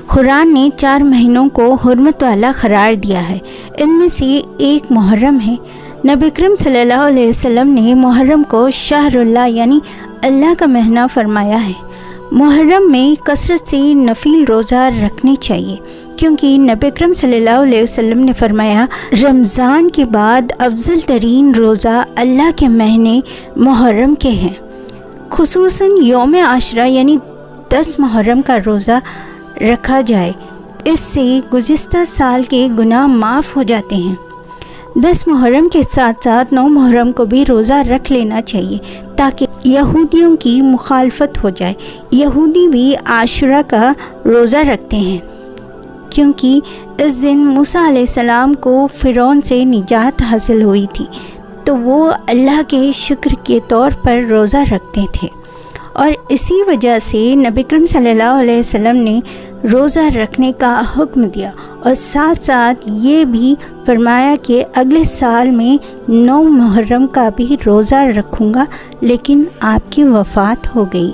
قرآن نے 4 مہینوں کو حرمت والا قرار دیا ہے، ان میں سے ایک محرم ہے۔ نبی اکرم صلی اللہ علیہ وسلم نے محرم کو شہر اللہ یعنی اللہ کا مہینہ فرمایا ہے۔ محرم میں کثرت سے نفل روزہ رکھنے چاہیے، کیونکہ نبی اکرم صلی اللہ علیہ وسلم نے فرمایا رمضان کے بعد افضل ترین روزہ اللہ کے مہینے محرم کے ہیں، خصوصاً یوم عاشورہ یعنی 10 محرم کا روزہ رکھا جائے، اس سے گزشتہ سال کے گناہ معاف ہو جاتے ہیں۔ 10 محرم کے ساتھ ساتھ 9 محرم کو بھی روزہ رکھ لینا چاہیے تاکہ یہودیوں کی مخالفت ہو جائے۔ یہودی بھی عاشورہ کا روزہ رکھتے ہیں کیونکہ اس دن موسیٰ علیہ السلام کو فرعون سے نجات حاصل ہوئی تھی، تو وہ اللہ کے شکر کے طور پر روزہ رکھتے تھے، اور اسی وجہ سے نبی اکرم صلی اللہ علیہ وسلم نے روزہ رکھنے کا حکم دیا، اور ساتھ ساتھ یہ بھی فرمایا کہ اگلے سال میں 9 محرم کا بھی روزہ رکھوں گا، لیکن آپ کی وفات ہو گئی۔